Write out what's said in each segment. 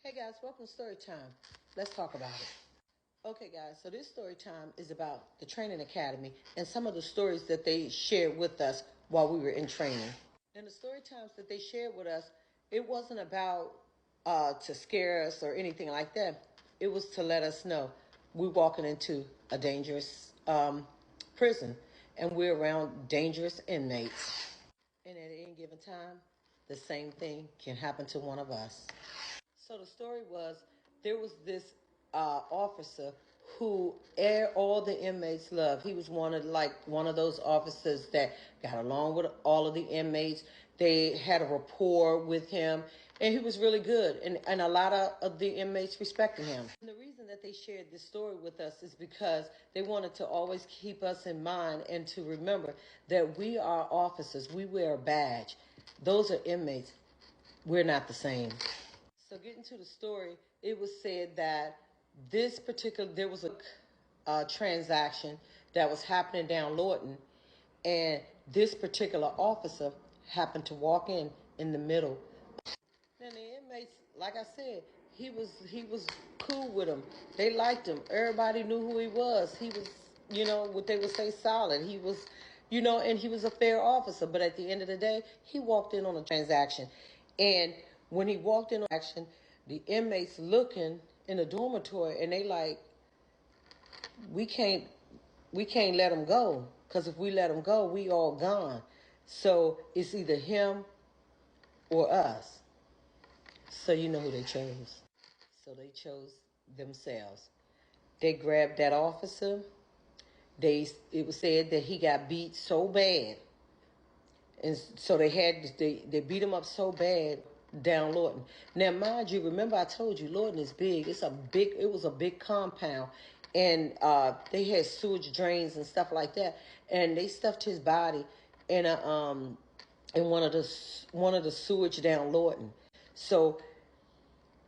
Hey guys, welcome to Story Time. Let's talk about it. Okay guys, so this story time is about the training academy and some of the stories that they shared with us while we were in training. And the story times that they shared with us, it wasn't about to scare us or anything like that. It was to let us know we're walking into a dangerous prison and we're around dangerous inmates. And at any given time, the same thing can happen to one of us. So the story was there was this officer who all the inmates loved. He was one of those officers that got along with all of the inmates. They had a rapport with him, and he was really good. And a lot of the inmates respected him. And the reason that they shared this story with us is because they wanted to always keep us in mind and to remember that we are officers. We wear a badge. Those are inmates. We're not the same. So getting to the story, it was said that there was a transaction that was happening down Lorton, and this particular officer happened to walk in the middle. And the inmates, like I said, he was cool with them. They liked him. Everybody knew who he was. He was, what they would say, solid. He was, and he was a fair officer. But at the end of the day, he walked in on a transaction, and when he walked in on action, the inmates looking in the dormitory, and they like, we can't let him go, because if we let him go, we all gone. So it's either him or us. So you know who they chose. So they chose themselves. They grabbed that officer. It was said that he got beat so bad, and so they beat him up so bad down Lorton. Now, mind you, remember I told you Lorton is big. It was a big compound, and they had sewage drains and stuff like that. And they stuffed his body in one of the sewage down Lorton. So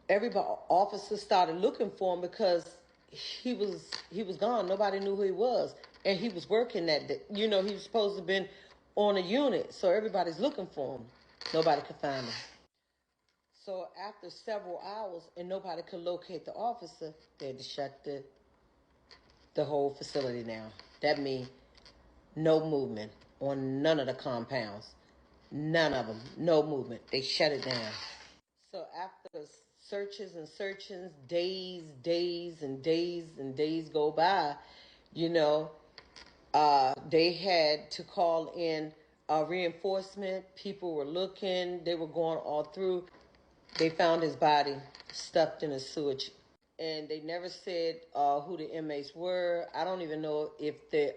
everybody, officers started looking for him because he was gone. Nobody knew who he was, and he was working that day. He was supposed to have been on a unit, so everybody's looking for him. Nobody could find him. So after several hours and nobody could locate the officer, they had to shut the whole facility down. That means no movement on none of the compounds. None of them. No movement. They shut it down. So after searches and searchings, days and days go by, they had to call in reinforcement. People were looking. They were going all through. They found his body stuffed in a sewage. And they never said who the inmates were. I don't even know if the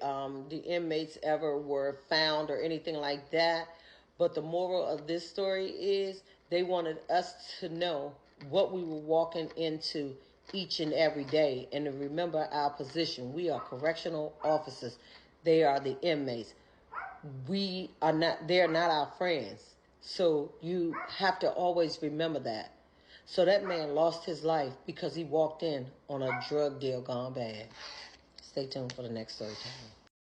inmates ever were found or anything like that. But the moral of this story is they wanted us to know what we were walking into each and every day, and to remember our position. We are correctional officers. They are the inmates. They're not our friends. So you have to always remember that. So that man lost his life because he walked in on a drug deal gone bad. Stay tuned for the next story time.